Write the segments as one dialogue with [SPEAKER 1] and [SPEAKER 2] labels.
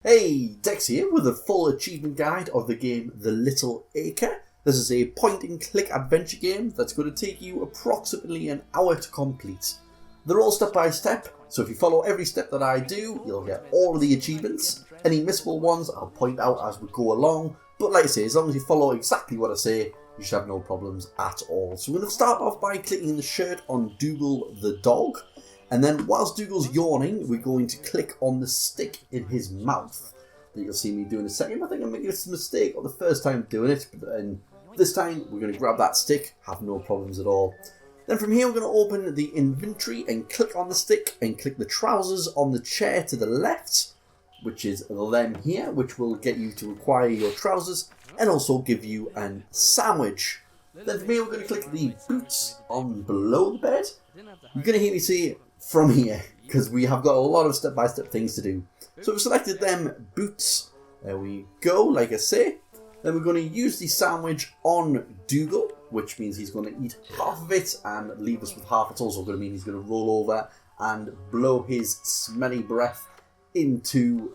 [SPEAKER 1] Hey, Dex here with a full achievement guide of the game The Little Acre. This is a point-and-click adventure game that's going to take you approximately an hour to complete. They're all step-by-step, so if you follow every step that I do, you'll get all of the achievements. Any missable ones I'll point out as we go along, but like I say, as long as you follow exactly what I say, you should have no problems at all. So we're going to start off by clicking the shirt on Dougal the dog. And then whilst Dougal's yawning, we're going to click on the stick in his mouth that you'll see me do in a second. I think I'm making a mistake on the first time doing it, but then this time we're going to grab that stick, have no problems at all. Then from here we're going to open the inventory and click on the stick and click the trousers on the chair to the left, which is them here, which will get you to acquire your trousers and also give you a sandwich. Then from here we're going to click the boots on below the bed. You're going to hear me say from here, because we have got a lot of step-by-step things to do. So we've selected them boots. There we go, like I say. Then we're going to use the sandwich on Dougal, which means he's going to eat half of it and leave us with half. It's also going to mean he's going to roll over and blow his smelly breath into...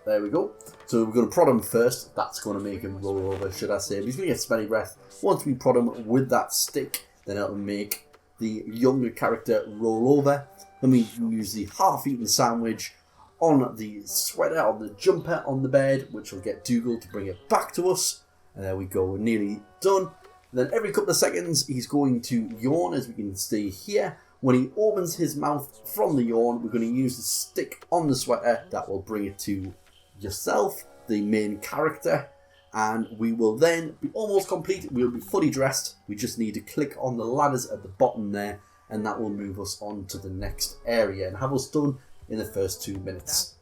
[SPEAKER 1] There we go. So we're going to prod him first. That's going to make him roll over, should I say. But he's going to get smelly breath. Once we prod him with that stick, then it'll make the younger character roll over. Then we use the half-eaten sandwich on the sweater, on the jumper on the bed, which will get Dougal to bring it back to us. And there we go, we're nearly done. And then every couple of seconds, he's going to yawn, as we can see here. When he opens his mouth from the yawn, we're going to use the stick on the sweater. That will bring it to yourself, the main character. And we will then be almost complete. We'll be fully dressed. We just need to click on the ladders at the bottom there, and that will move us on to the next area and have us done in the first 2 minutes.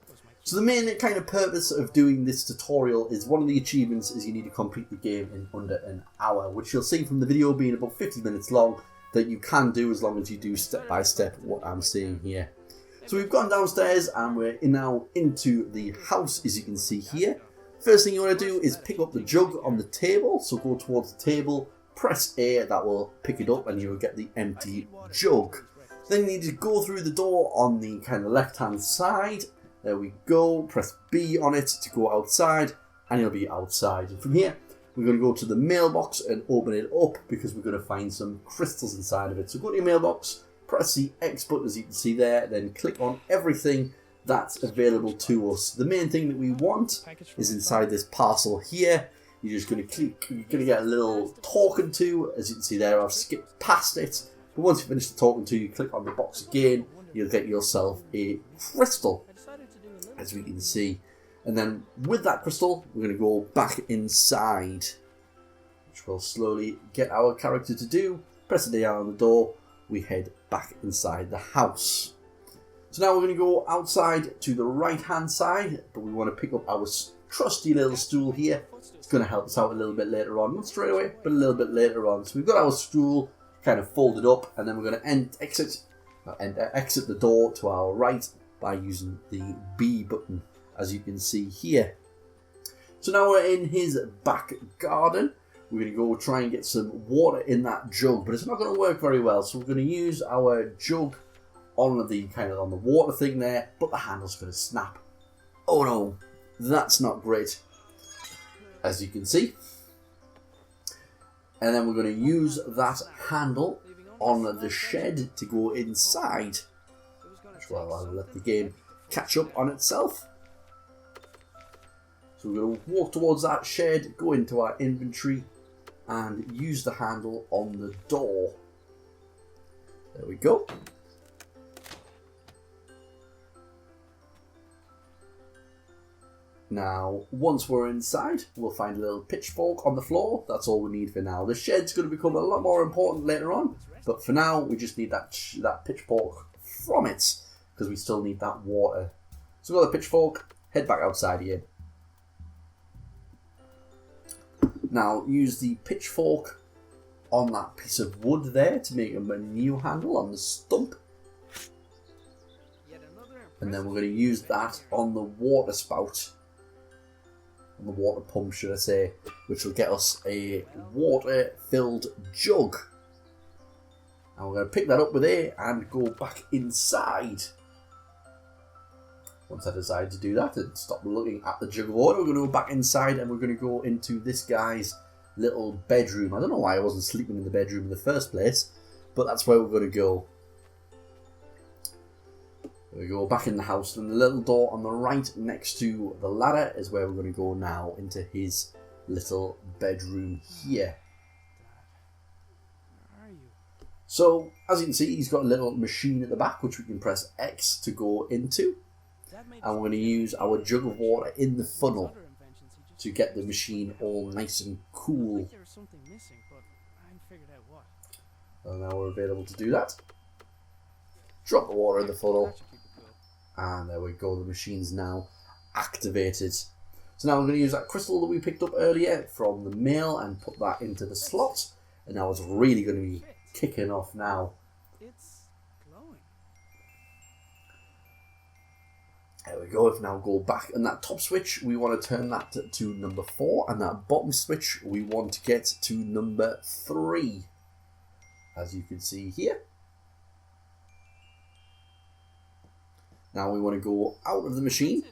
[SPEAKER 1] So the main kind of purpose of doing this tutorial is one of the achievements is you need to complete the game in under an hour, which you'll see from the video being about 50 minutes long, that you can do as long as you do step by step what I'm saying here. So we've gone downstairs and we're now into the house, as you can see here. First thing you want to do is pick up the jug on the table, so go towards the table, press A, that will pick it up and you will get the empty jug. Then you need to go through the door on the kind of left hand side. There we go, press B on it to go outside and you'll be outside. And from here we're going to go to the mailbox and open it up because we're going to find some crystals inside of it. So go to your mailbox, press the X button as you can see there, then click on everything that's available to us. The main thing that we want is inside this parcel here. You're just going to click, you're going to get a little talking to, as you can see there. I've skipped past it, but once you finish the talking to, you click on the box again, you'll get yourself a crystal, as we can see. And then with that crystal, we're going to go back inside, which will slowly get our character to do. Press the down on the door, we head back inside the house. So now we're going to go outside to the right hand side, but we want to pick up our trusty little stool here. It's going to help us out a little bit later on, not straight away, but a little bit later on. So we've got our stool kind of folded up, and then we're going to exit the door to our right by using the B button, as you can see here. So now we're in his back garden. We're going to go try and get some water in that jug, but it's not going to work very well. So we're going to use our jug on the on the water thing there, but the handle's going to snap. Oh no, that's not great, as you can see. And then we're going to use that handle on the shed to go inside, which will let the game catch up on itself. So we're going to walk towards that shed, go into our inventory and use the handle on the door. There we go. Now, once we're inside, we'll find a little pitchfork on the floor. That's all we need for now. The shed's going to become a lot more important later on, but for now, we just need that pitchfork from it, because we still need that water. So we've got the pitchfork, head back outside again. Now, use the pitchfork on that piece of wood there to make a new handle on the stump. And then we're going to use that on the water spout. On the water pump, should I say, which will get us a water-filled jug. And we're going to pick that up with A and go back inside. Once I decide to do that and stop looking at the jug of water, we're going to go back inside and we're going to go into this guy's little bedroom. I don't know why I wasn't sleeping in the bedroom in the first place, but that's where we're going to go. We go back in the house, and the little door on the right next to the ladder is where we're going to go now, into his little bedroom here.
[SPEAKER 2] Where are you?
[SPEAKER 1] So, as you can see, he's got a little machine at the back, which we can press X to go into. And we're going to use our jug of water in the funnel to get the machine all nice and cool.
[SPEAKER 2] There was something missing, but I haven't figured out what.
[SPEAKER 1] And now we're available to do that. Drop the water in the funnel. And there we go, the machine's now activated. So now we're going to use that crystal that we picked up earlier from the mail and put that into the slot. And now it's really going to be kicking off now.
[SPEAKER 2] It's glowing.
[SPEAKER 1] There we go. If now go back, and that top switch, we want to turn that to number 4, and that bottom switch, we want to get to number 3, as you can see here. Now we want to go out of the machine,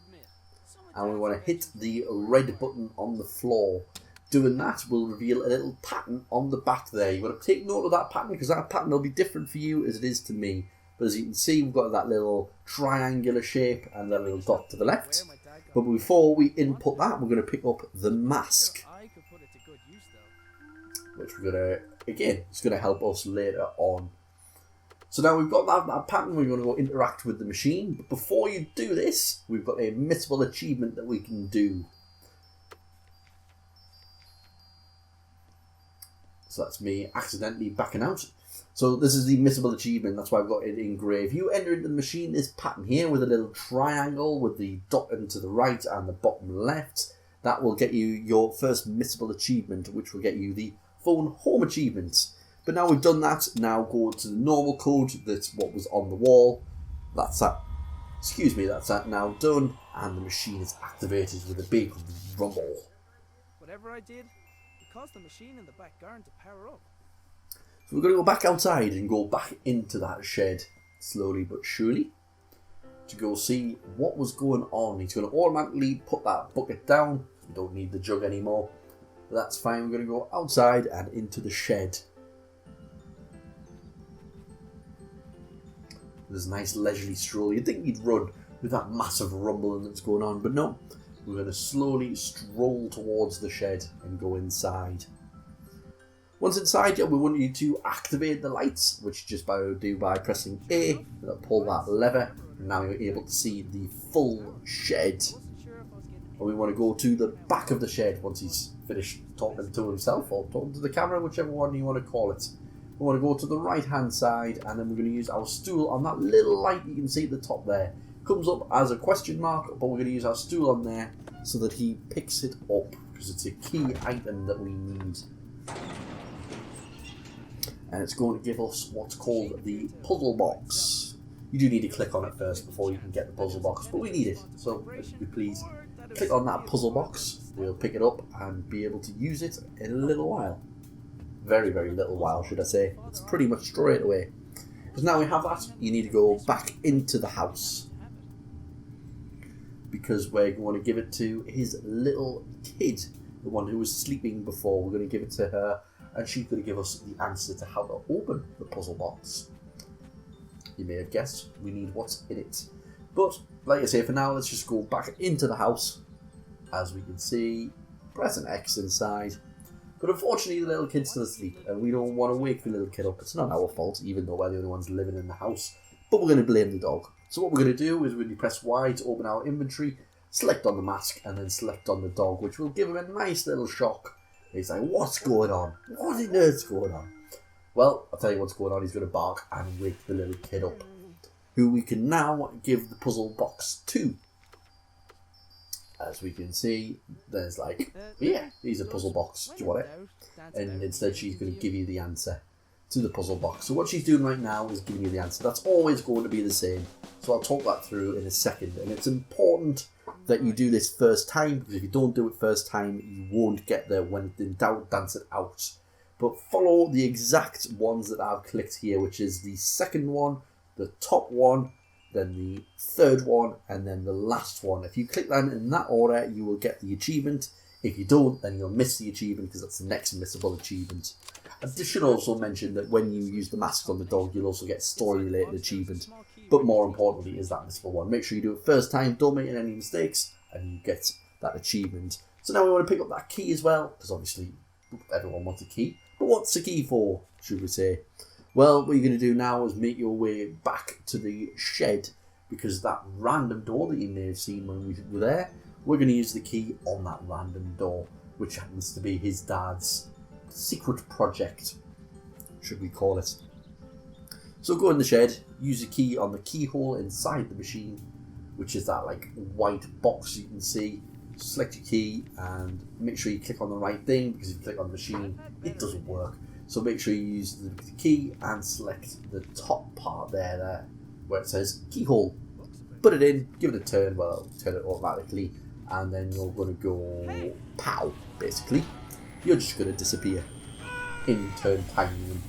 [SPEAKER 1] and we want to hit the red button on the floor. Doing that will reveal a little pattern on the back there. You've got to take note of that pattern, because that pattern will be different for you as it is to me. But as you can see, we've got that little triangular shape and that little dot to the left. But before we input that, we're going to pick up the mask, which we're going to, again, it's going to help us later on. So now we've got that pattern, we're going to go interact with the machine. But before you do this, we've got a missable achievement that we can do. So that's me accidentally backing out. So this is the missable achievement, that's why I've got it engraved. You enter into the machine this pattern here with a little triangle with the dot into the right and the bottom left. That will get you your first missable achievement, which will get you the phone home achievement. But now we've done that, now go to the normal code, that's what was on the wall. That's that. Excuse me, that's that now done, and the machine is activated with a big rumble.
[SPEAKER 2] Whatever I did, it caused the machine in the back garden to power up.
[SPEAKER 1] So we're going to go back outside and go back into that shed, slowly but surely, to go see what was going on. He's going to automatically put that bucket down. We don't need the jug anymore. But that's fine. We're going to go outside and into the shed. There's a nice leisurely stroll. You'd think he'd run with that massive rumbling that's going on, but no. We're going to slowly stroll towards the shed and go inside. Once inside, we want you to activate the lights, which you just do by pressing A. That'll pull that lever, and now you're able to see the full shed. And we want to go to the back of the shed once he's finished talking to himself or talking to the camera, whichever one you want to call it. We want to go to the right hand side, and then we're going to use our stool on that little light you can see at the top there. Comes up as a question mark, but we're going to use our stool on there so that he picks it up, because it's a key item that we need. And it's going to give us what's called the puzzle box. You do need to click on it first before you can get the puzzle box, but we need it. So if you please click on that puzzle box, we'll pick it up and be able to use it in a little while. Very, very little while, should I say. It's pretty much straight away. Because now we have that, you need to go back into the house, because we're going to give it to his little kid, the one who was sleeping before. We're going to give it to her, and she's going to give us the answer to how to open the puzzle box. You may have guessed, we need what's in it. But, like I say, for now, let's just go back into the house. As we can see, press an X inside. But unfortunately, the little kid's still asleep, and we don't want to wake the little kid up. It's not our fault, even though we're the only ones living in the house. But we're going to blame the dog. So what we're going to do is when you press Y to open our inventory, select on the mask, and then select on the dog, which will give him a nice little shock. He's like, what's going on? What on earth's going on? Well, I'll tell you what's going on. He's going to bark and wake the little kid up, who we can now give the puzzle box to. As we can see, there's like, yeah, here's a puzzle box. Do you want it? And instead she's going to give you the answer to the puzzle box. So what she's doing right now is giving you the answer. That's always going to be the same. So I'll talk that through in a second. And it's important that you do this first time, because if you don't do it first time, you won't get there. When it's in doubt, dance it out. But follow the exact ones that I've clicked here, which is the second one, the top one, then the third one, and then the last one. If you click them in that order, you will get the achievement. If you don't, then you'll miss the achievement because that's the next missable achievement. I should also mention that when you use the mask on the dog, you'll also get story-related achievement. But more importantly is that missable one. Make sure you do it first time, don't make any mistakes, and you get that achievement. So now we want to pick up that key as well, because obviously everyone wants a key. But what's the key for, should we say? Well, what you're going to do now is make your way back to the shed, because that random door that you may have seen when we were there, we're going to use the key on that random door, which happens to be his dad's secret project, should we call it. So go in the shed, use the key on the keyhole inside the machine, which is that like white box you can see. Select your key and make sure you click on the right thing, because if you click on the machine, it doesn't work. So make sure you use the key and select the top part there where it says keyhole. Put it in, give it a turn, well, it'll turn it automatically, and then you're going to go pow, basically. You're just going to disappear in turn tiny and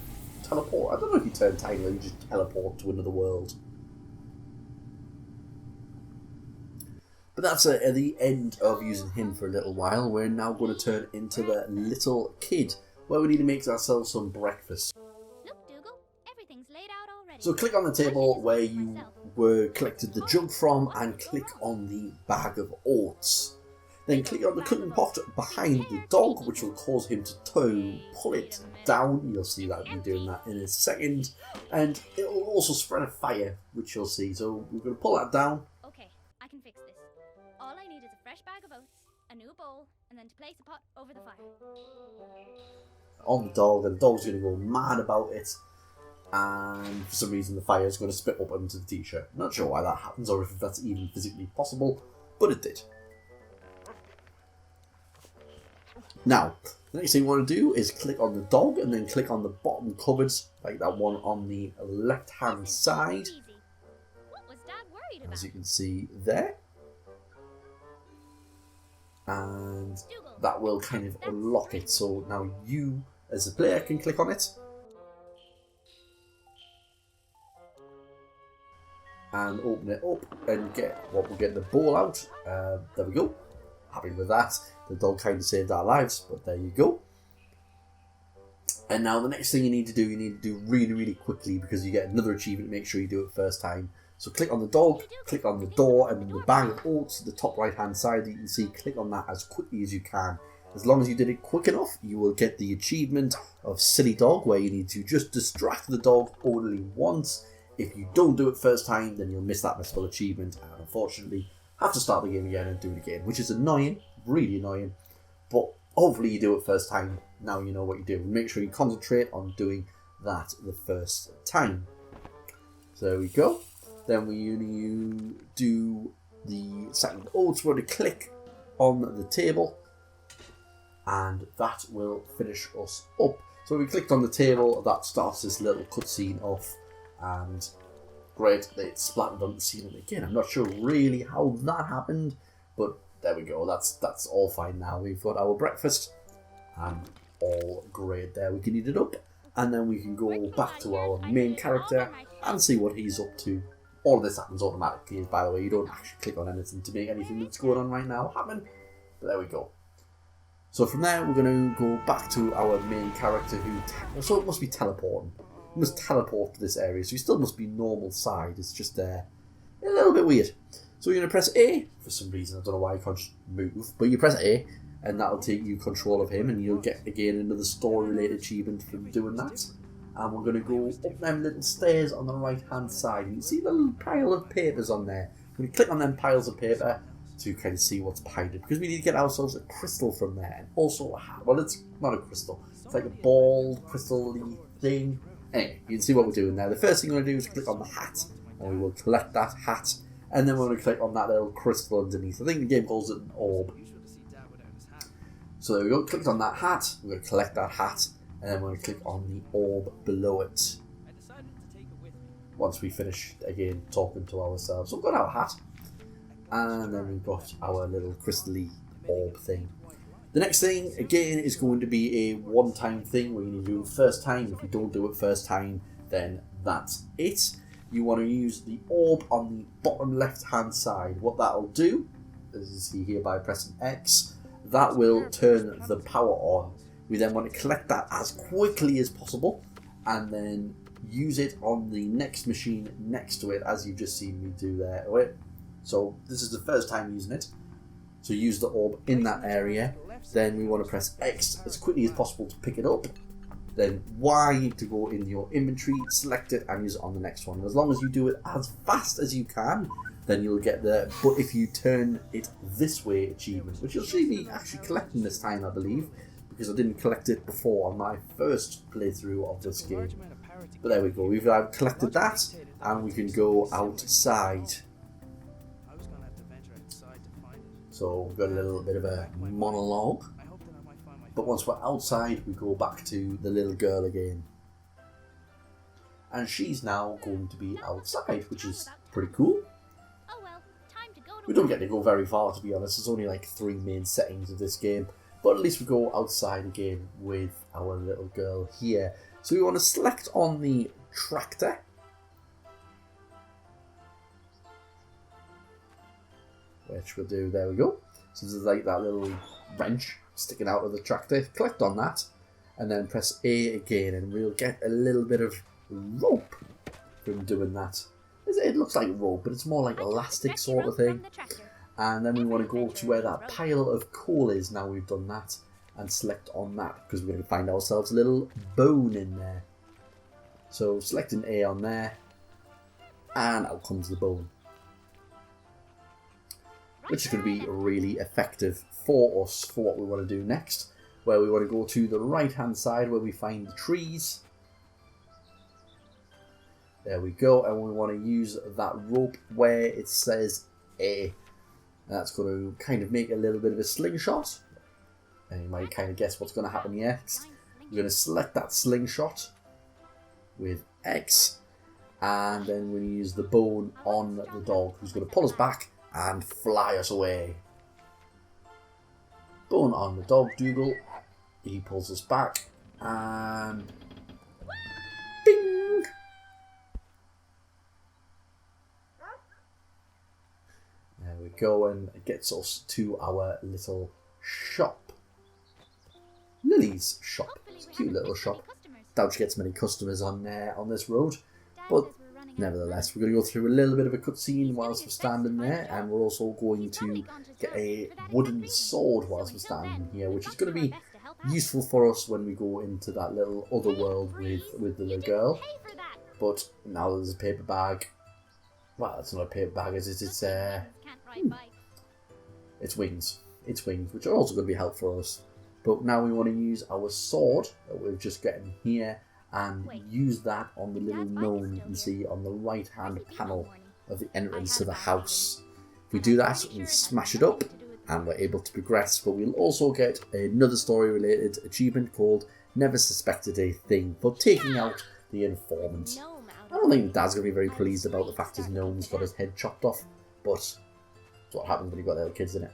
[SPEAKER 1] teleport. I don't know if you turn tiny or you just teleport to another world. But that's at the end of using him for a little while. We're now going to turn into the little kid, where we need to make ourselves some breakfast.
[SPEAKER 3] Look, Dougal, everything's laid out already.
[SPEAKER 1] So click on the table where you were collected the jug from and click on the bag of oats. Then click on the cooking pot behind the dog, which will cause him to pull it down. You'll see that me doing that in a second. And it will also spread a fire, which you'll see. So we're going to pull that down.
[SPEAKER 3] Okay, I can fix this. All I need is a fresh bag of oats, a new bowl, and then to place the pot over the fire.
[SPEAKER 1] On the dog, and the dog's going to go mad about it. And for some reason the fire is going to spit up onto the t-shirt. Not sure why that happens or if that's even physically possible, but it did. Now, the next thing you want to do is click on the dog and then click on the bottom cupboards, like that one on the left hand side.
[SPEAKER 3] What was Dad worried about?
[SPEAKER 1] As you can see there. And that will kind of unlock it. So now you, as a player, can click on it. And open it up and we'll get the bowl out. There we go. Happy with that. The dog kind of saved our lives, but there you go. And now the next thing you need to do really, really quickly, because you get another achievement. Make sure you do it first time. So click on the dog, click on the door, and then the bag of oats at the top right hand side that you can see, click on that as quickly as you can. As long as you did it quick enough, you will get the achievement of Silly Dog, where you need to just distract the dog only once. If you don't do it first time, then you'll miss that missable achievement, and unfortunately have to start the game again and do it again, which is annoying, really annoying. But hopefully you do it first time. Now you know what you do. Make sure you concentrate on doing that the first time. So there we go. Then you do the second oats. We're going to click on the table, and that will finish us up. So we clicked on the table, that starts this little cutscene off, and great, it splattered on the ceiling again. I'm not sure really how that happened, but there we go. That's all fine now. We've got our breakfast, and all great there. We can eat it up, and then we can go back to our main character and see what he's up to. All of this happens automatically, by the way. You don't actually click on anything to make anything that's going on right now happen. But there we go. So from there, we're going to go back to our main character so it must be teleporting. He must teleport to this area, so he still must be normal side. It's just a little bit weird. So you're going to press A, for some reason. I don't know why you can't just move. But you press A, and that'll take you control of him, and you'll get, again, another story-related achievement from doing that. And we're going to go up them little stairs on the right-hand side. You can see the little pile of papers on there. We're going to click on them piles of paper to kind of see what's behind it, because we need to get ourselves a crystal from there. And also a hat. Well, it's not a crystal. It's like a bald, crystal-y thing. Anyway, you can see what we're doing there. The first thing we're going to do is click on the hat, and we will collect that hat. And then we're going to click on that little crystal underneath. I think the game calls it an orb. So there we go. Clicked on that hat. We're going to collect that hat. And then we're going to click on the orb below it. Once we finish, again, talking to ourselves. So we've got our hat. And then we've got our little crystal-y orb thing. The next thing, again, is going to be a one-time thing where you need to do it first time. If you don't do it first time, then that's it. you want to use the orb on the bottom left hand side. What that'll do, as you see here by pressing X, that will turn the power on. We then want to collect that as quickly as possible and then use it on the next machine next to it, as you've just seen me do there. So this is the first time using it. So use the orb in that area. Then we want to press X as quickly as possible to pick it up. Then Y to go in your inventory, select it and use it on the next one. As long as you do it as fast as you can, then you'll get the "but if you turn it this way" achievement, which you'll see me actually collecting this time, I believe, because I didn't collect it before on my first playthrough of this game. But there we go, we've collected that, and we can go outside. So we've got a little bit of a monologue. But once we're outside, we go back to the little girl again. And she's now going to be outside, which is pretty cool.
[SPEAKER 3] Oh well, time to go to
[SPEAKER 1] We don't get to go very far, to be honest. There's only like 3 main settings of this game. But at least we go outside again with our little girl here. So we want to select on the tractor. Which we'll do, there we go. So there's like that little wrench sticking out of the tractor. Click on that and then press A again and we'll get a little bit of rope from doing that. It looks like rope, but it's more like elastic sort of thing. And then we want to go to where that pile of coal is now we've done that and select on that because we're going to find ourselves a little bone in there. So selecting A on there and out comes the bone, which is going to be really effective for us for what we want to do next, where we want to go to the right hand side where we find the trees. There we go, and we want to use that rope where it says A. And that's going to kind of make a little bit of a slingshot. And you might kind of guess what's going to happen next. We're going to select that slingshot with X, and then we're going to use the bone on the dog, who's going to pull us back and fly us away. Bone on the dog, Dougal. He pulls us back and bing! There we go, and it gets us to our little shop. Lily's shop. It's a cute little shop. Doubt she gets many customers on this road, but nevertheless, we're going to go through a little bit of a cutscene whilst we're standing there, and we're also going to get a wooden sword whilst we're standing here, which is going to be useful for us when we go into that little other world with the little girl. But now there's a paper bag. Well, it's not a paper bag, is it? It's wings. It's wings, which are also going to be helpful for us. But now we want to use our sword that we've just gotten here and use that on the little gnome you can see on the right hand panel of the entrance to the house. If we do that, we smash it up and we're able to progress, but we'll also get another story related achievement called Never Suspected a Thing for taking out the informant. I don't think Dad's going to be very pleased about the fact his gnome's got his head chopped off, but that's what happens when you've got little kids in it.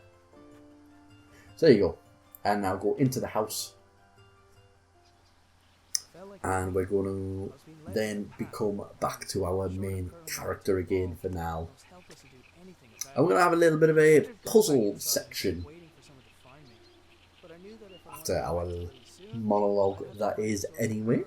[SPEAKER 1] So there you go. And now go into the house. And we're going to then become back to our main character again for now. And we're going to have a little bit of a puzzle section after our monologue that is anyway.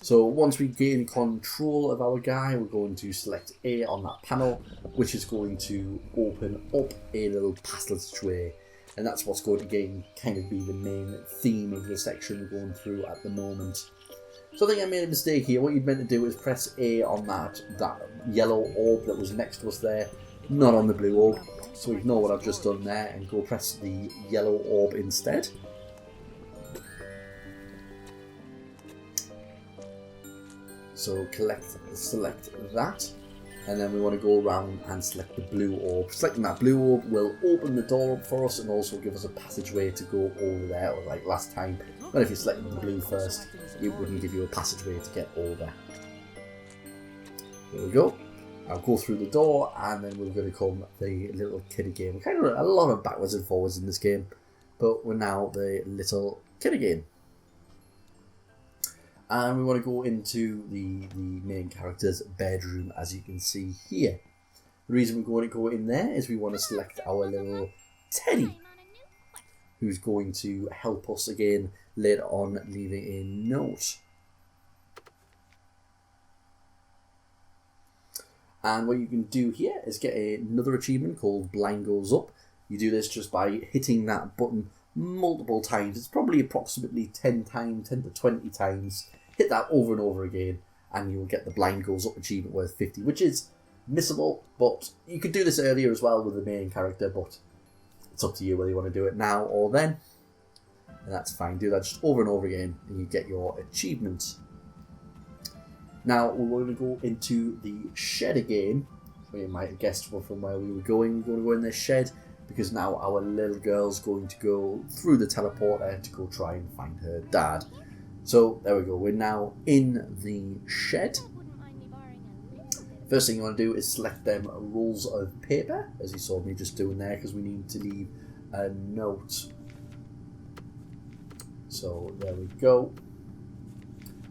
[SPEAKER 1] So once we gain control of our guy, we're going to select A on that panel, which is going to open up a little passageway. And that's what's going to kind of be the main theme of the section we're going through at the moment. So I think I made a mistake here. What you'd meant to do is press A on that yellow orb that was next to us there, not on the blue orb. So ignore what I've just done there and go press the yellow orb instead. So select that. And then we want to go around and select the blue orb. Selecting that blue orb will open the door up for us and also give us a passageway to go over there, like last time. But if you select the blue first, it wouldn't give you a passageway to get over. There we go. I'll go through the door and then we're going to become the little kid again. We're kind of a lot of backwards and forwards in this game, but we're now the little kid again. And we want to go into the main character's bedroom, as you can see here. The reason we're going to go in there is we want to select our little Teddy, who's going to help us again later on, leaving a note. And what you can do here is get another achievement called Blind Goes Up. You do this just by hitting that button multiple times. It's probably approximately 10 to 20 times. Hit that over and over again, and you'll get the Blind Goes Up achievement worth 50, which is missable, but you could do this earlier as well with the main character, but it's up to you whether you want to do it now or then. And that's fine. Do that just over and over again, and you get your achievement. Now, we're going to go into the shed again. You might have guessed from where we were going. We're going to go in this shed, because now our little girl's going to go through the teleporter to go try and find her dad. So there we go, we're now in the shed. First thing you want to do is select them rolls of paper, as you saw me just doing there, because we need to leave a note. So there we go.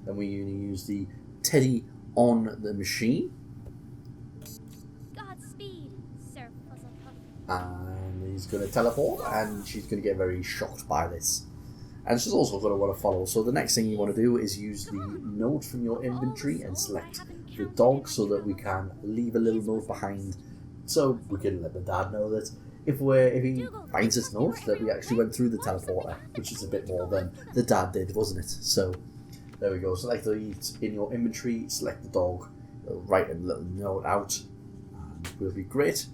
[SPEAKER 1] Then we're going to use the Teddy on the machine.
[SPEAKER 3] Godspeed, Sir Puzzlepuff.
[SPEAKER 1] And he's going to teleport, and she's going to get very shocked by this. And she's also going to want to follow. So the next thing you want to do is use the note from your inventory and select the dog, so that we can leave a little note behind, so we can let the dad know that if he finds this note, that we actually went through the teleporter, which is a bit more than the dad did, wasn't it? So there we go. Select the in your inventory, select the dog, write a little note out, and we'll be great.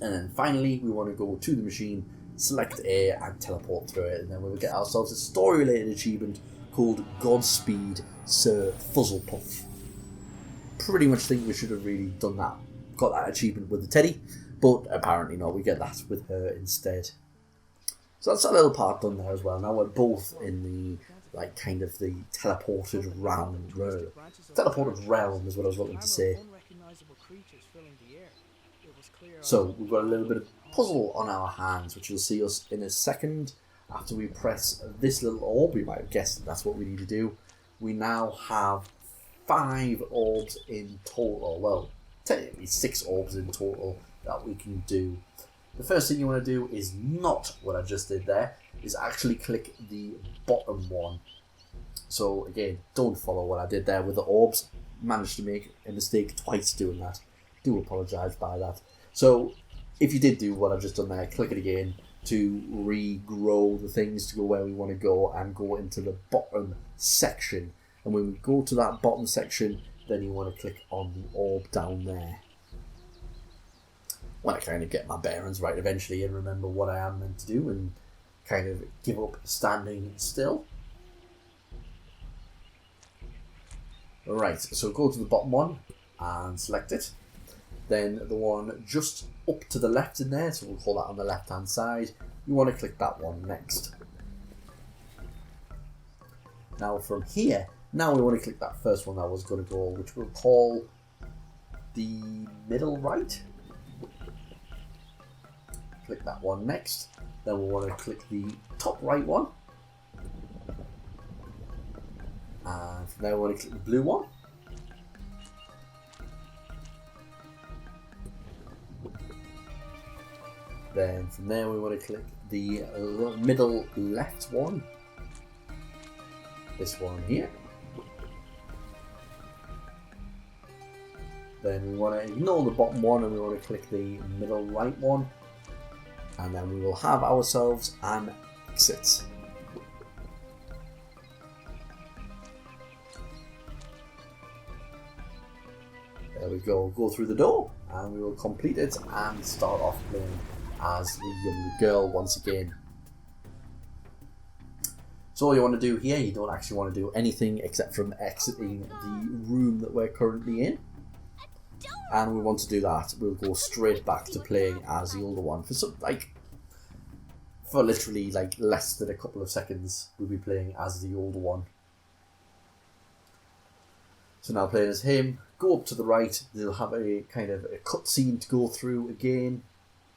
[SPEAKER 1] And then finally, we want to go to the machine, select A, and teleport through it, and then we will get ourselves a story-related achievement called Godspeed, Sir Fuzzlepuff. Pretty much think we should have really done that, got that achievement with the Teddy, but apparently not, we get that with her instead. So that's a little part done there as well. Now we're both in the, like, kind of the teleported realm is what I was looking to say. So we've got a little bit of puzzle on our hands, which you'll see us in a second. After we press this little orb, you might have guessed that's what we need to do. We now have 5 orbs in total. Well, technically 6 orbs in total that we can do. The first thing you want to do is not what I just did there, is actually click the bottom one. So again, don't follow what I did there with the orbs. Managed to make a mistake twice doing that. Do apologise by that. So if you did do what I've just done there, click it again to regrow the things to go where we want to go and go into the bottom section. And when we go to that bottom section, then you want to click on the orb down there. When I kind of get my bearings right eventually and remember what I am meant to do and kind of give up standing still. Alright, so go to the bottom one and select it. Then the one just up to the left in there, so we'll call that on the left hand side. You want to click that one next. Now from here, now we want to click that first one that was going to go, which we'll call the middle right. Click that one next. Then we'll want to click the top right one. And from there we want to click the blue one. Then from there we want to click the middle left one. This one here. Then we want to ignore the bottom one and we want to click the middle right one. And then we will have ourselves an exit. There we go, go through the door and we will complete it and start off playing as the younger girl once again. So all you want to do here, you don't actually want to do anything except from exiting the room that we're currently in. And we want to do that. We'll go straight back to playing as the older one. For literally less than a couple of seconds, we'll be playing as the older one. So now playing as him, go up to the right, they'll have a kind of a cutscene to go through again.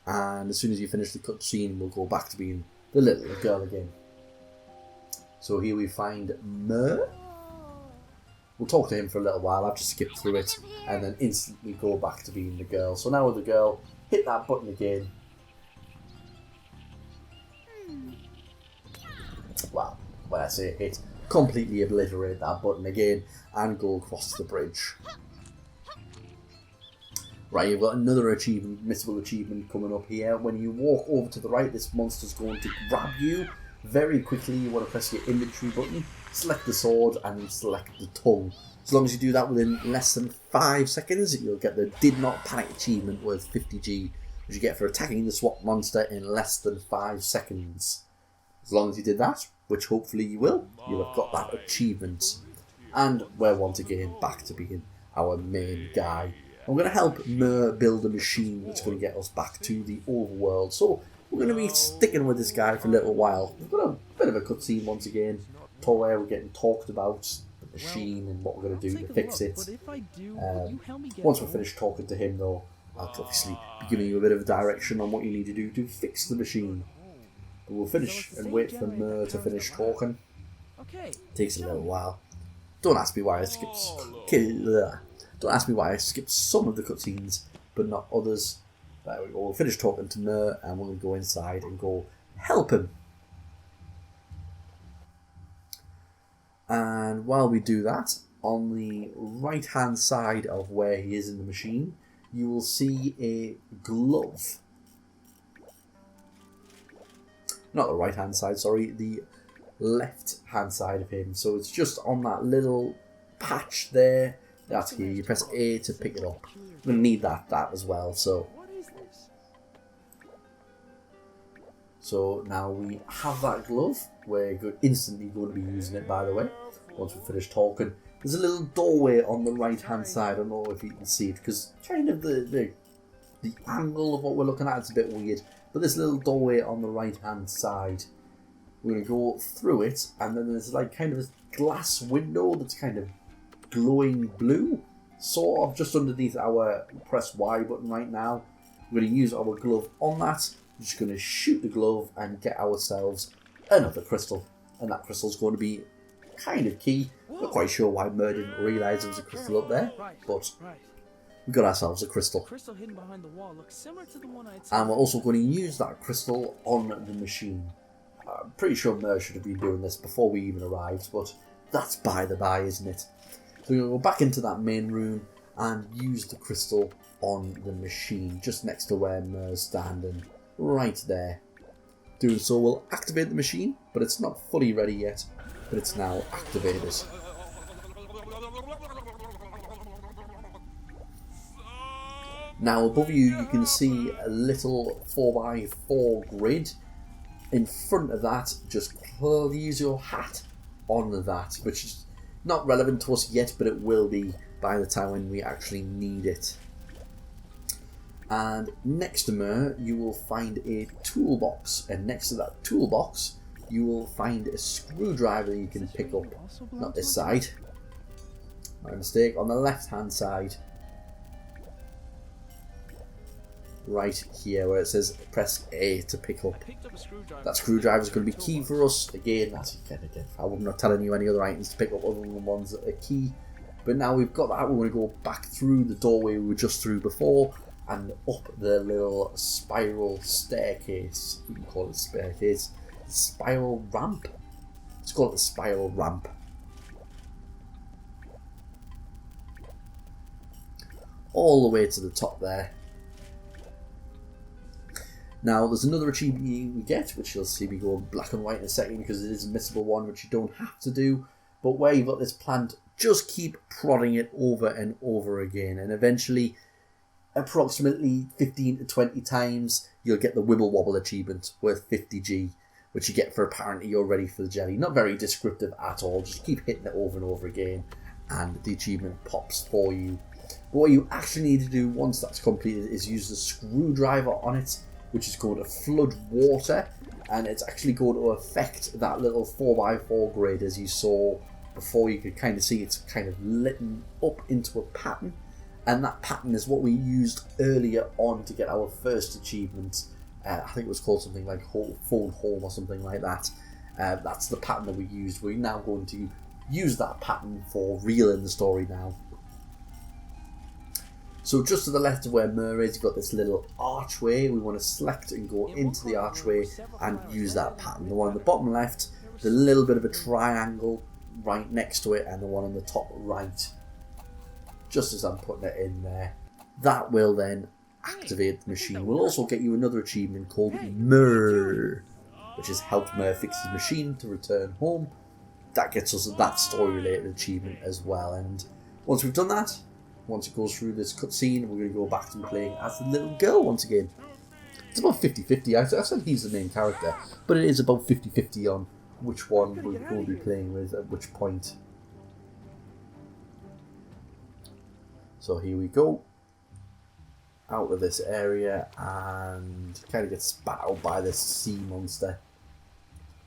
[SPEAKER 1] And as soon as you finish the cutscene, we'll go back to being the little girl again. So here we find Mer. We'll talk to him for a little while. I've just skipped through it and then instantly go back to being the girl. So now with the girl, hit that button again. Well, when I say hit, completely obliterate that button again and go across the bridge. Right, you've got another achievement, missable achievement coming up here. When you walk over to the right, this monster's going to grab you. Very quickly, you want to press your inventory button, select the sword, and select the tongue. As long as you do that within less than 5 seconds, you'll get the Did Not Panic achievement worth 50G, which you get for attacking the swamp monster in less than 5 seconds. As long as you did that, which hopefully you will, you'll have got that achievement. And we're once again back to being our main guy. I'm going to help Mer build a machine that's going to get us back to the overworld. So we're going to be sticking with this guy for a little while. We've got a bit of a cutscene once again, where we're getting talked about the machine and what we're going to do to fix it. Once we're finished talking to him though, I'll obviously be giving you a bit of direction on what you need to do to fix the machine. But we'll finish and wait for Mer to finish talking. Takes a little while. Don't ask me why I skipped some of the cutscenes, but not others. There we go. We'll finish talking to Mer and we'll go inside and go help him. And while we do that, on the right hand side of where he is in the machine, you will see a glove. Not the right hand side, sorry, the left hand side of him. So it's just on that little patch there. That's here. You press A to pick it up. I'm going to need that as well. So now we have that glove. We're instantly going to be using it, by the way, once we finish talking. There's a little doorway on the right hand side. I don't know if you can see it because kind of the angle of what we're looking at is a bit weird. But this little doorway on the right hand side, we're going to go through it, and then there's like kind of a glass window that's kind of glowing blue, sort of just underneath our press Y button right now. We're going to use our glove on that. We're just going to shoot the glove and get ourselves another crystal, and that crystal's going to be kind of key. Not quite sure why Mer didn't realise there was a crystal up there, but we got ourselves a crystal.
[SPEAKER 2] Hidden behind the wall looks similar to the one I'd
[SPEAKER 1] And we're also going to use that crystal on the machine. I'm pretty sure Mer should have been doing this before we even arrived, but that's by the by, isn't it? So we're going to go back into that main room and use the crystal on the machine, just next to where Mer's standing, right there. Doing so will activate the machine, but it's not fully ready yet, but it's now activated. Now above you can see a little 4x4 grid. In front of that, just use your hat on that, which is not relevant to us yet, but it will be by the time when we actually need it. And next to Mer, you will find a toolbox, and next to that toolbox, you will find a screwdriver you can pick up. Not this side. My mistake. On the left-hand side. Right here where it says press A to pick up. That screwdriver is going to be key for us. Again, I'm not telling you any other items to pick up other than the ones that are key. But now we've got that, we're going to go back through the doorway we were just through before and up the little spiral staircase. We can call it staircase. Spiral ramp. Let's call it the spiral ramp. All the way to the top there. Now, there's another achievement you get, which you'll see me go black and white in a second because it is a missable one, which you don't have to do. But where you've got this plant, just keep prodding it over and over again. And eventually, approximately 15 to 20 times, you'll get the Wibble Wobble achievement worth 50G, which you get for apparently you're ready for the jelly. Not very descriptive at all, just keep hitting it over and over again, and the achievement pops for you. But what you actually need to do once that's completed is use the screwdriver on it, which is going to flood water, and it's actually going to affect that little 4x4 grid as you saw before. You could kind of see it's kind of lit up into a pattern, and that pattern is what we used earlier on to get our first achievement. I think it was called something like Phone Home or something like that. That's the pattern that we used. We're now going to use that pattern for real in the story now. So just to the left of where Mer is, you've got this little archway. We want to select and go into the archway and use that pattern. The one on the bottom left, the little bit of a triangle right next to it, and the one on the top right, just as I'm putting it in there. That will then activate the machine. We'll also get you another achievement called Mer, which has helped Mer fix his machine to return home. That gets us that story related achievement as well. And once we've done that, once it goes through this cutscene, we're going to go back to playing as the little girl once again. It's about 50-50. I said he's the main character, but it is about 50-50 on which one we're going to be playing with at which point. So here we go. Out of this area and kind of get spat out by this sea monster.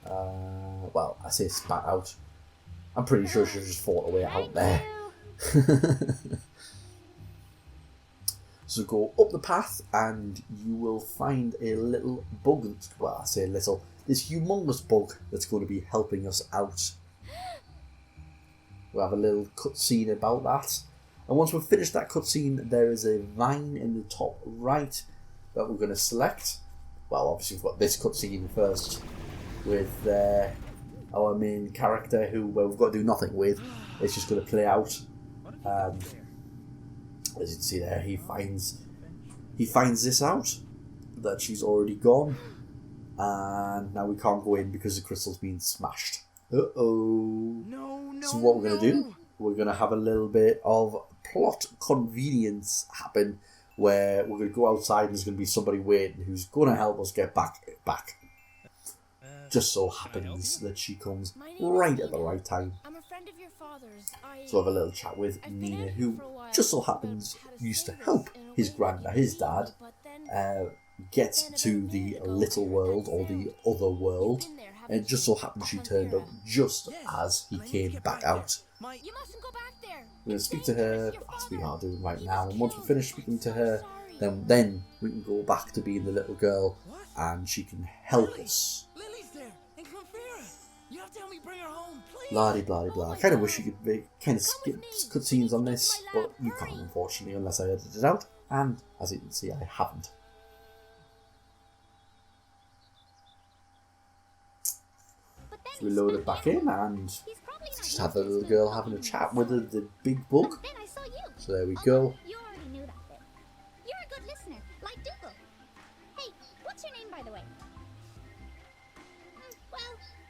[SPEAKER 1] Well, I say spat out. I'm pretty sure she just fought her way out there. So go up the path and you will find a little bug. Well, I say little. This humongous bug that's going to be helping us out. We'll have a little cutscene about that. And once we've finished that cutscene, there is a vine in the top right that we're going to select. Well, obviously we've got this cutscene first with our main character who we've got to do nothing with. It's just going to play out. As you can see there, he finds this out, that she's already gone. And now we can't go in because the crystal's been smashed. Uh-oh. So what we're going to do, we're going to have a little bit of plot convenience happen where we're going to go outside and there's going to be somebody waiting who's going to help us get back. Just so happens that she comes right at the right time.
[SPEAKER 4] I'm a friend of your father's.
[SPEAKER 1] So have a little chat with Nina, who just so happens used to help his dad get to the little world or the other world, and it just so happens she turned up just as he came back out.
[SPEAKER 4] You mustn't go back there.
[SPEAKER 1] We're going to speak to her. That's what we are doing right now. And once we finish speaking to her, then we can go back to being the little girl, and she can help us.
[SPEAKER 2] Lily's there, and Clefira. You have to help me bring her home, please.
[SPEAKER 1] Blah blah blah. I kind of wish you could kind of skip cutscenes on this, but you can't, unfortunately, unless I edit it out. And as you can see, I haven't. So we load it back in and just have the little girl having a chat with the big bug.
[SPEAKER 3] Then I saw you.
[SPEAKER 1] So there we go.
[SPEAKER 3] You already knew that bit. You're a good listener, like Dougal. Hey, what's your name, by the way? Well,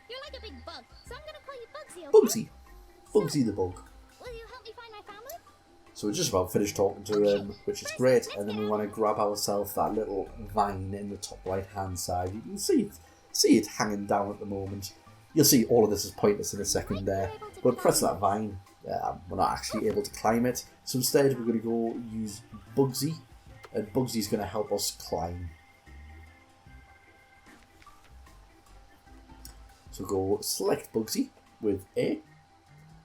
[SPEAKER 3] you're like a big bug, so I'm gonna call you Bugsy, okay?
[SPEAKER 1] Bugsy the bug.
[SPEAKER 3] Will you help me find my family?
[SPEAKER 1] So we're just about finished talking to him, which is great. And then we want to grab ourselves that little vine in the top right hand side. You can see it hanging down at the moment. You'll see all of this is pointless in a second there, but press that vine. We're not actually able to climb it, so instead we're going to go use Bugsy, and Bugsy's going to help us climb. So go select Bugsy with A,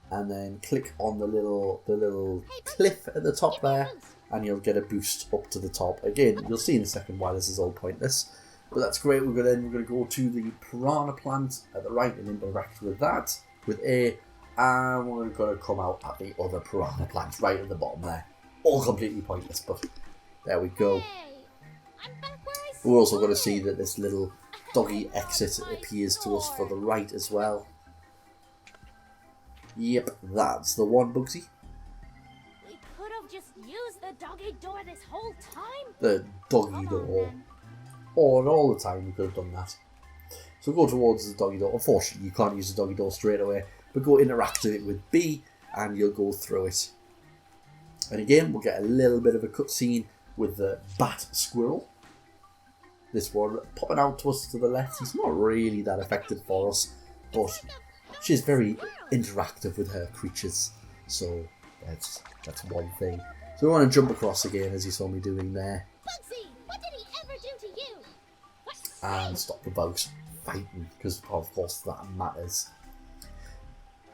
[SPEAKER 1] and then click on the little cliff at the top there, and you'll get a boost up to the top. Again, you'll see in a second why this is all pointless. But that's great. We're going to go to the piranha plant at the right and interact with that with A, and we're going to come out at the other piranha plant right at the bottom there. All completely pointless, but there we go.
[SPEAKER 3] Hey, I'm back where I
[SPEAKER 1] We're also going to see that this little doggy exit appears to us for the right as well. Yep, that's the one, Bugsy.
[SPEAKER 3] We could have just used the doggy door this whole time.
[SPEAKER 1] The doggy
[SPEAKER 3] Come on,
[SPEAKER 1] door.
[SPEAKER 3] then.
[SPEAKER 1] Or all the time we could have done that. So go towards the doggy door. Unfortunately, you can't use the doggy door straight away, but go interact with it with B, and you'll go through it. And again, we'll get a little bit of a cutscene with the bat squirrel. This one popping out to us to the left. He's not really that effective for us, but she's very interactive with her creatures. So that's one thing. So we want to jump across again, as you saw me doing there.
[SPEAKER 3] Bugsy, what did he ever do to you? What?
[SPEAKER 1] And stop the bugs fighting, because of course that matters.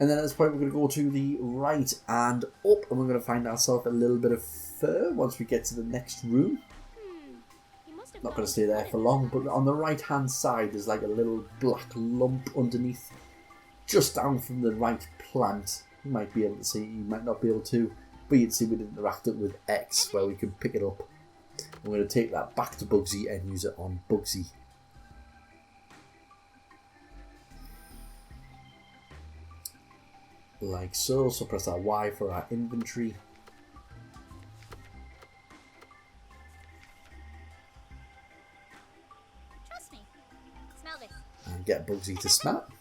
[SPEAKER 1] And then at this point we're going to go to the right and up, and we're going to find ourselves a little bit of fur once we get to the next room.
[SPEAKER 3] He must
[SPEAKER 1] not going to stay there for long, but on the right hand side there's like a little black lump underneath, just down from the right plant. You might be able to see, you might not be able to, but you can see we interact it with X where we can pick it up. I'm going to take that back to Bugsy and use it on Bugsy. Like so. So press our Y for our inventory.
[SPEAKER 3] Trust me. Smell this.
[SPEAKER 1] And get Bugsy to smell it.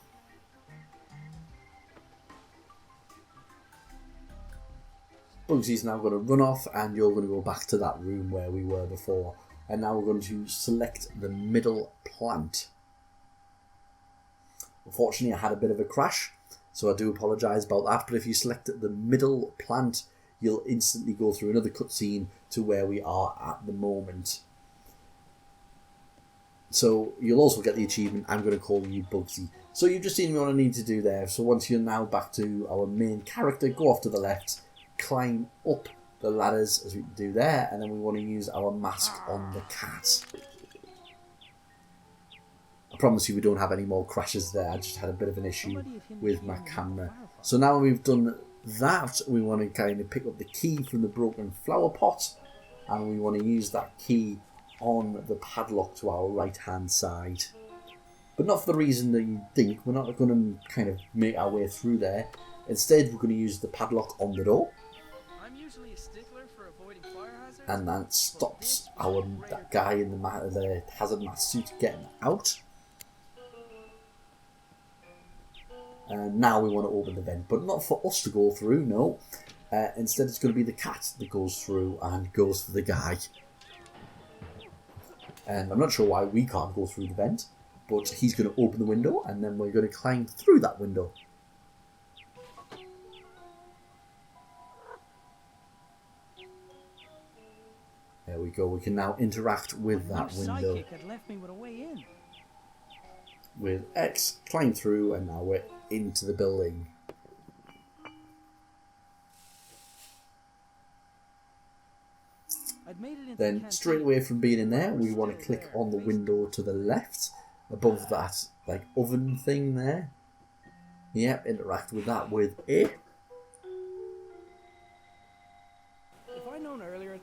[SPEAKER 1] Bugsy's now going to run off and you're going to go back to that room where we were before. And now we're going to select the middle plant. Unfortunately, I had a bit of a crash, so I do apologise about that. But if you select the middle plant, you'll instantly go through another cutscene to where we are at the moment. So you'll also get the achievement, I'm going to call you Bugsy. So you've just seen what I need to do there. So once you're now back to our main character, go off to the left, climb up the ladders as we do there, and then we want to use our mask on the cat. I promise you we don't have any more crashes there. I just had a bit of an issue with my camera. So now we've done that, we want to kind of pick up the key from the broken flower pot, and we want to use that key on the padlock to our right hand side. But not for the reason that you think. We're not going to kind of make our way through there. Instead, we're going to use the padlock on the door.
[SPEAKER 2] Usually a stickler for avoiding fire hazards.
[SPEAKER 1] And that stops that guy in the hazard mask suit getting out. And now we want to open the vent, but not for us to go through, no. Instead it's going to be the cat that goes through and goes for the guy. And I'm not sure why we can't go through the vent, but he's going to open the window and then we're going to climb through that window. There we go, we can now interact with that window.
[SPEAKER 2] Had left me with a way in.
[SPEAKER 1] With X, climb through, and now we're into the building.
[SPEAKER 2] I'd made it into
[SPEAKER 1] Then
[SPEAKER 2] the
[SPEAKER 1] straight away from being in there, we want to click on the window to the left, above that like oven thing there. Yep, interact with that with A.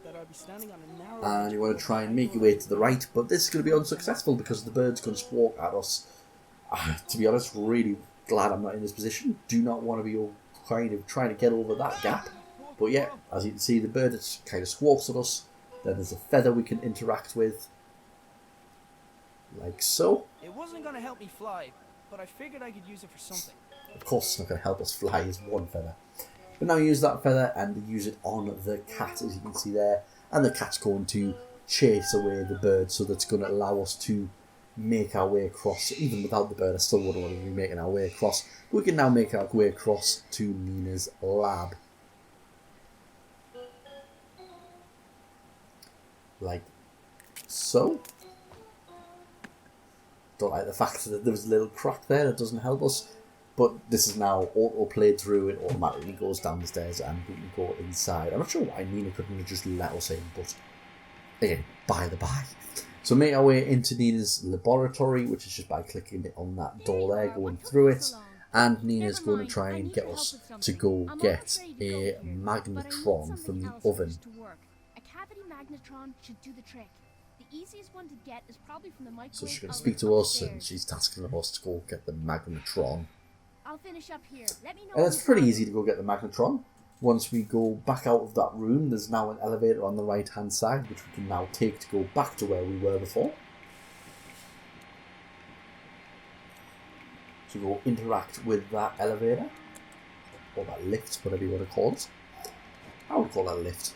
[SPEAKER 2] That I'd be standing on a narrow
[SPEAKER 1] And you want to try and make your way to the right, but this is going to be unsuccessful because the bird's going to squawk at us. To be honest, really glad I'm not in this position. Do not want to be all kind of trying to get over that gap. But yeah, as you can see, the bird kind of squawks at us. Then there's a feather we can interact with, like so.
[SPEAKER 2] It wasn't going to help me fly, but I figured I could use it for something.
[SPEAKER 1] Of course, it's not going to help us fly as one feather. But now use that feather and use it on the cat, as you can see there. And the cat's going to chase away the bird, so that's going to allow us to make our way across. Even without the bird, I still wouldn't want to be making our way across. But we can now make our way across to Nina's lab. Like so. Don't like the fact that there was a little crack there, that doesn't help us. But this is now auto-played through, it automatically goes down the stairs and we can go inside. I'm not sure why Nina couldn't have just let us in, but again, by the by. So make our way into Nina's laboratory, which is just by clicking it on that door there, going through it. And Nina's going to try and get us to go get a magnetron from the oven.
[SPEAKER 4] A cavity magnetron should do the trick. The easiest one to get is probably from the microwave.
[SPEAKER 1] So she's going to speak to us and she's tasking us to go get the magnetron.
[SPEAKER 4] I'll finish up here. Let me know.
[SPEAKER 1] And it's pretty easy to go get the magnetron. Once we go back out of that room, there's now an elevator on the right hand side, which we can now take to go back to where we were before. So go interact with that elevator, or that lift, whatever you want to call it. I would call that a lift.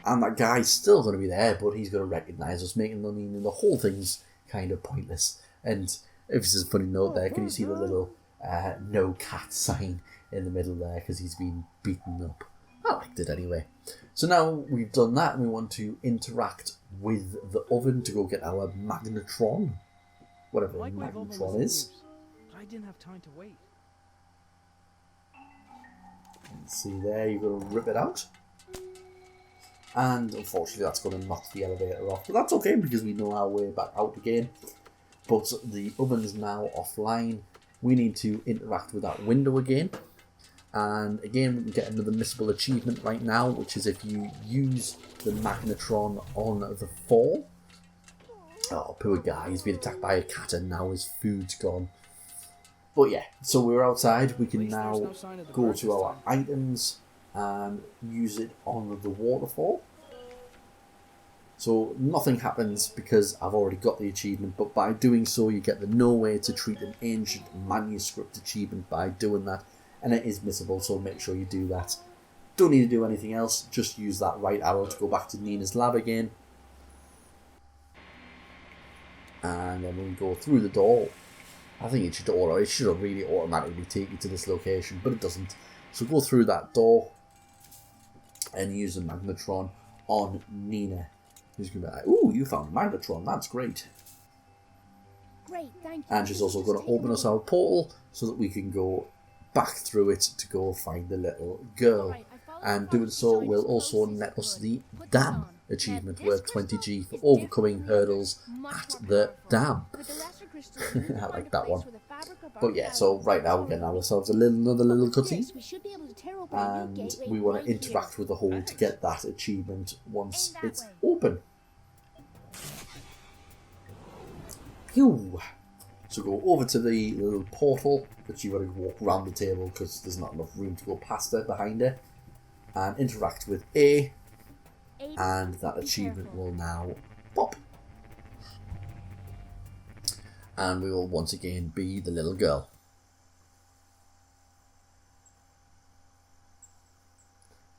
[SPEAKER 1] And that guy's still going to be there, but he's going to recognise us, making the whole thing's kind of pointless. And if this is a funny note there, can you see the little no cat sign in the middle there, because he's been beaten up. I liked it anyway. So now we've done that and we want to interact with the oven to go get our magnetron. Whatever a magnetron is.
[SPEAKER 2] But I didn't have time to wait.
[SPEAKER 1] See there, you're going to rip it out. And unfortunately that's going to knock the elevator off. But that's okay because we know our way back out again. But the oven is now offline. We need to interact with that window again. And again, we can get another missable achievement right now, which is if you use the magnetron on the fall. Oh, poor guy, he's been attacked by a cat and now his food's gone. But yeah, so we're outside. We can now go to our items and use it on the waterfall. So nothing happens because I've already got the achievement, but by doing so you get the no way to treat an ancient manuscript achievement by doing that, and it is missable, so make sure you do that. Don't need to do anything else, just use that right arrow to go back to Nina's lab again. And then we'll go through the door. I think it should really automatically take you to this location, but it doesn't. So go through that door and use the magnetron on Nina. Who's going to be like, ooh, you found a magnetron, that's great.
[SPEAKER 4] Great, thank you.
[SPEAKER 1] And she's also going to open us our portal so that we can go back through it to go find the little girl. And doing so will also net us the dam achievement worth 20G for overcoming hurdles at the dam. I like that one. But yeah, so right now we're getting ourselves another little cutscene, and we want to interact with the hole to get that achievement once it's open. Phew. So go over to the little portal, but you've got to walk around the table because there's not enough room to go past it behind it, and interact with A, and that achievement will now pop. And we will once again be the little girl.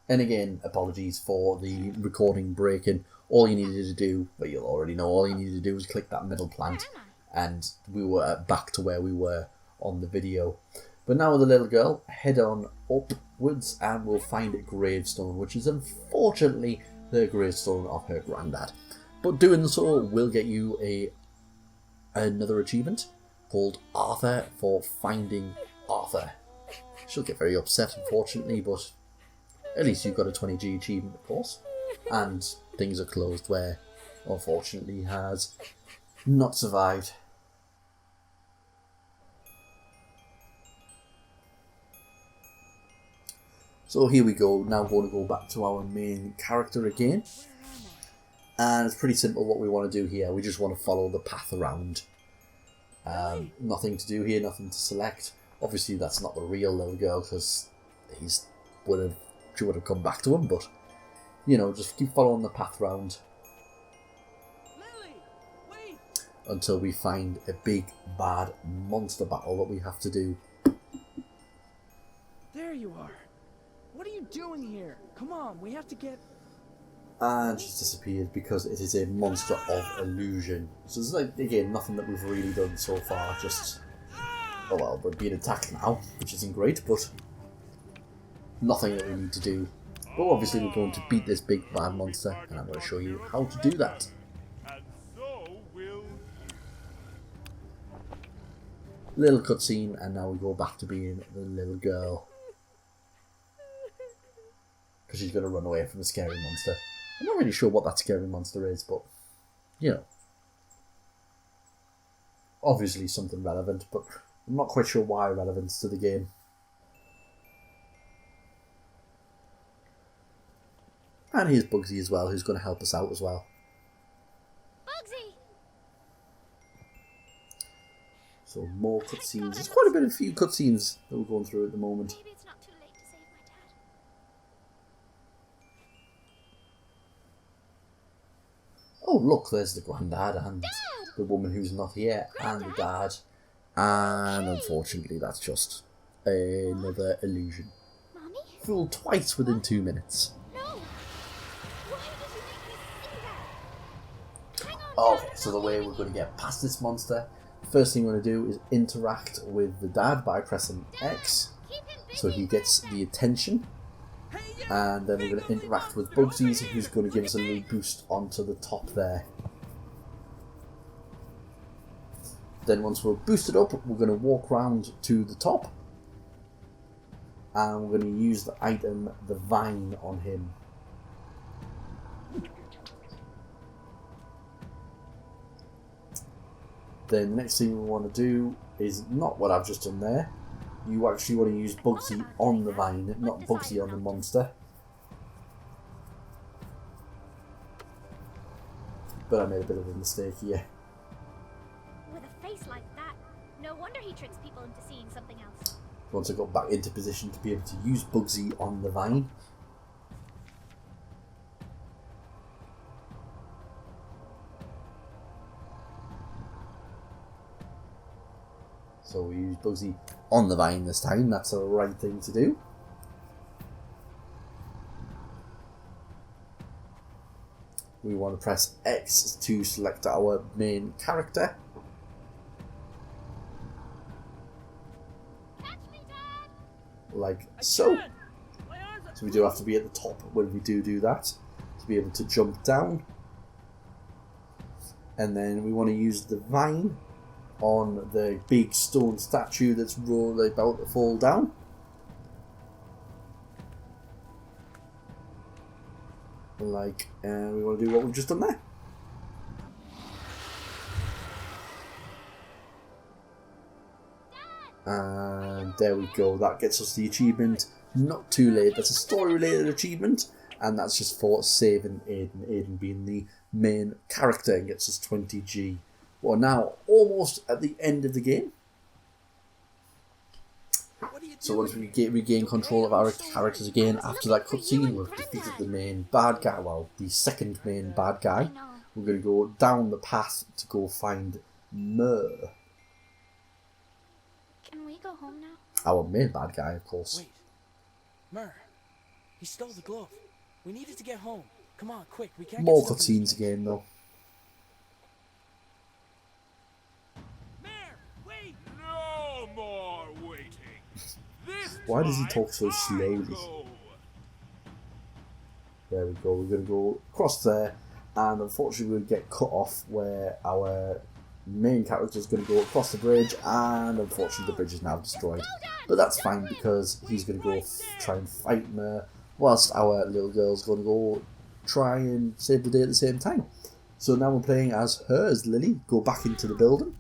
[SPEAKER 1] And again, apologies for the recording breaking. All you needed to do, but you'll already know, all you needed to do was click that middle plant, and we were back to where we were on the video. But now with the little girl, head on upwards and we'll find a gravestone, which is unfortunately the gravestone of her granddad. But doing so will get you another achievement called Arthur for finding Arthur. She'll get very upset, unfortunately, but at least you've got a 20G achievement, of course. And things are closed where, unfortunately, has not survived. So here we go, now going to go back to our main character again. And it's pretty simple what we want to do here. We just want to follow the path around. Nothing to do here, nothing to select. Obviously that's not the real little girl because she would have come back to him, but you know, just keep following the path around until we find a big bad monster battle that we have to do.
[SPEAKER 2] There you are. What are you doing here? Come on, we have to get...
[SPEAKER 1] And she's disappeared because it is a monster of illusion. So there's like, again, nothing that we've really done so far, just... Oh well, we're being attacked now, which isn't great, but nothing that we need to do. But obviously we're going to beat this big bad monster, and I'm going to show you how to do that. Little cutscene, and now we go back to being the little girl. Because she's going to run away from the scary monster. I'm not really sure what that scary monster is, but, you know. Obviously something relevant, but I'm not quite sure why relevance to the game. And here's Bugsy as well, who's going to help us out as well.
[SPEAKER 3] Bugsy!
[SPEAKER 1] So more cutscenes. There's quite a few cutscenes that we're going through at the moment.
[SPEAKER 3] Maybe it's not too late to save my dad.
[SPEAKER 1] Oh look, there's the granddad and
[SPEAKER 3] Dad!
[SPEAKER 1] the woman who's not here, and the dad. And unfortunately that's just another illusion.
[SPEAKER 3] Mommy?
[SPEAKER 1] Fooled twice within 2 minutes.
[SPEAKER 3] No! Why did you make me see that? Hang on,
[SPEAKER 1] Okay, so the way we're going to get past this monster, first thing we're going to do is interact with the dad by pressing X,
[SPEAKER 3] keep him busy.
[SPEAKER 1] so he gets the attention, and then we're going to interact with Bugsy, who's going to give us a little boost onto the top there. Then once we're boosted up, we're going to walk round to the top, and we're going to use the item, the vine, on him. Then the next thing we want to do is not what I've just done there. You actually want to use Bugsy on the vine, not Bugsy on the monster. But I made a bit of a mistake here.
[SPEAKER 3] With a face like that, no wonder he tricks people into seeing something else.
[SPEAKER 1] Once I got back into position to be able to use Bugsy on the vine. So we use Bugsy on the vine this time, that's the right thing to do. We want to press X to select our main character.
[SPEAKER 3] Catch me, Dad!
[SPEAKER 1] Like so. So we do have to be at the top when we do that, to be able to jump down. And then we want to use the vine on the big stone statue that's about to fall down. Like, and we want to do what we've just done there. And there we go, that gets us the achievement. Not too late, that's a story related achievement, and that's just for saving Aiden. Aiden being the main character, and gets us 20G. We're now almost at the end of the game. So once we regain control of our characters again after that cutscene, we've defeated the main bad guy, well, the second main bad guy. We're going to go down the path to go find Myrrh.
[SPEAKER 3] Can we go home now?
[SPEAKER 1] Our main bad guy, of course.
[SPEAKER 5] Wait. Myrrh. He stole the glove. We needed to get home. Come on, quick. We can't
[SPEAKER 1] More
[SPEAKER 5] get stuck in
[SPEAKER 1] cutscenes again, though.
[SPEAKER 2] Wait!
[SPEAKER 6] No more waiting. This
[SPEAKER 1] Why does he
[SPEAKER 6] time
[SPEAKER 1] talk so
[SPEAKER 6] I
[SPEAKER 1] slowly?
[SPEAKER 6] go.
[SPEAKER 1] There we go, we're going to go across there, and unfortunately we'll get cut off where our main character is going to go across the bridge, and unfortunately the bridge is now destroyed. But that's fine, because he's going to go try and fight Myrrh, whilst our little girl's going to go try and save the day at the same time. So now we're playing as her, as Lily, go back into the building,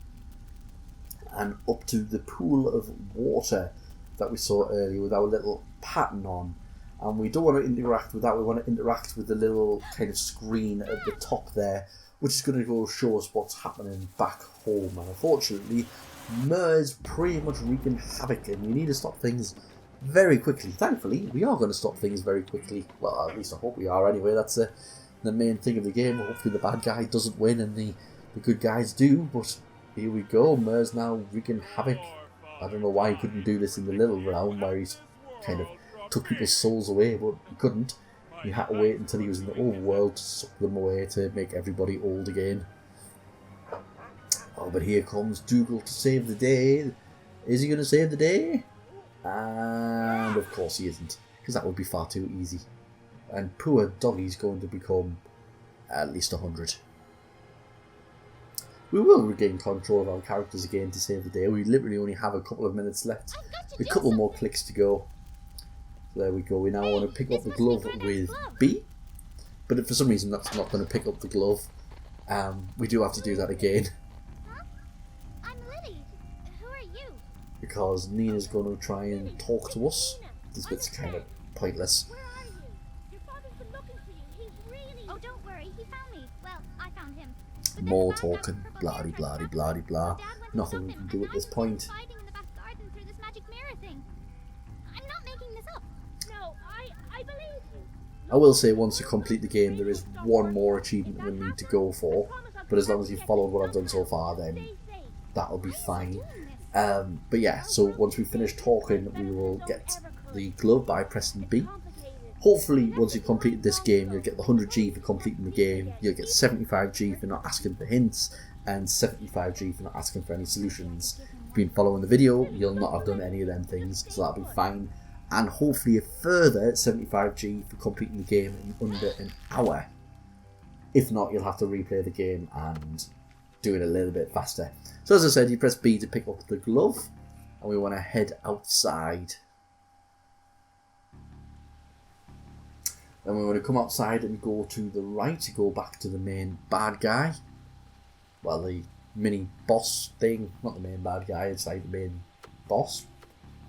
[SPEAKER 1] and up to the pool of water that we saw earlier with our little pattern on. And we don't want to interact with that, we want to interact with the little kind of screen at the top there, which is going to go show us what's happening back home. And unfortunately, Myrrh is pretty much wreaking havoc, and we need to stop things very quickly. Thankfully, we are going to stop things very quickly. Well, at least I hope we are anyway. That's the main thing of the game. Hopefully the bad guy doesn't win and the good guys do. But here we go, Myrrh's now wreaking havoc. I don't know why he couldn't do this in the little realm where he's kind of took people's souls away, but he couldn't. He had to wait until he was in the overworld to suck them away to make everybody old again. Oh, but here comes Dougal to save the day. Is he going to save the day? And of course he isn't, because that would be far too easy. And poor Doggy's going to become at least 100. We will regain control of our characters again to save the day. We literally only have a couple of minutes left. A couple more clicks to go. So there we go. We now want to pick up the glove with B. But if for some reason that's not going to pick up the glove, we do have to do that again.
[SPEAKER 3] Huh? I'm Lily. Who are you?
[SPEAKER 1] Because Nina's going to try and talk to us. This bit's kind of pointless.
[SPEAKER 3] Where are you? Your father's been looking for you. He's really... Oh, don't worry. He found me. Well, I found him. But
[SPEAKER 1] More
[SPEAKER 3] there's a bad
[SPEAKER 1] talking,
[SPEAKER 3] guy with
[SPEAKER 1] blah
[SPEAKER 3] purple
[SPEAKER 1] de blah de
[SPEAKER 3] hair
[SPEAKER 1] blah de blah.
[SPEAKER 3] Dad went to
[SPEAKER 1] Nothing
[SPEAKER 3] stop
[SPEAKER 1] we
[SPEAKER 3] him,
[SPEAKER 1] can do
[SPEAKER 3] and
[SPEAKER 1] at this
[SPEAKER 3] I was
[SPEAKER 1] point.
[SPEAKER 3] hiding in the back garden through this magic mirror thing. I'm not making this up. No, I believe you.
[SPEAKER 1] I will say once you complete the game there is one more achievement we need to go for, but as long as you've followed what I've done so far then that'll be fine. But yeah, so once we finish talking we will get the glove by pressing B. Hopefully once you've completed this game you'll get the 100G for completing the game, you'll get 75G for not asking for hints, and 75G for not asking for any solutions. If you've been following the video you'll not have done any of them things, so that'll be fine. And hopefully a further 75G for completing the game in under an hour. If not, you'll have to replay the game and do it a little bit faster. So as I said, you press B to pick up the glove, and we want to head outside. Then we want to come outside and go to the right to go back to the main bad guy. Well, the mini boss thing. Not the main bad guy, it's like the main boss,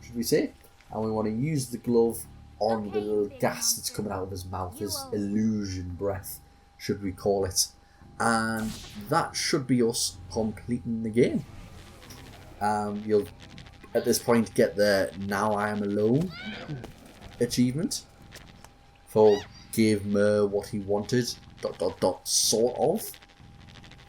[SPEAKER 1] should we say. And we want to use the glove on the little gas that's coming out of his mouth, his illusion breath, should we call it. And that should be us completing the game. You'll at this point get the Now I Am Alone achievement for gave Mer what he wanted, ... sort of.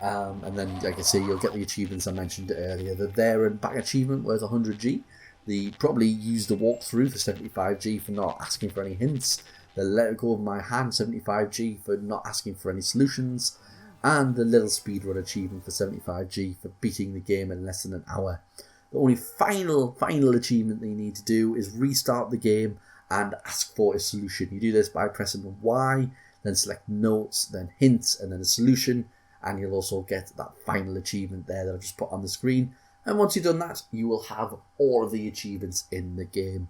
[SPEAKER 1] And then, like I say, you'll get the achievements I mentioned earlier. The there and back achievement worth 100G. The probably use the walkthrough for 75G for not asking for any hints. The let go of my hand 75G for not asking for any solutions. And the little speedrun achievement for 75G for beating the game in less than an hour. The only final achievement that you need to do is restart the game and ask for a solution. You do this by pressing Y, then select notes, then hints, and then a solution. And you'll also get that final achievement there that I've just put on the screen. And once you've done that, you will have all of the achievements in the game.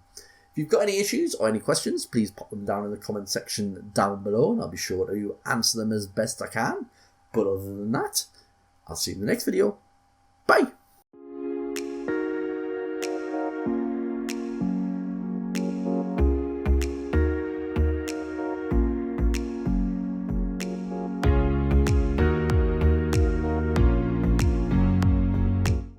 [SPEAKER 1] If you've got any issues or any questions, please pop them down in the comment section down below, and I'll be sure to answer them as best I can. But other than that, I'll see you in the next video. Bye!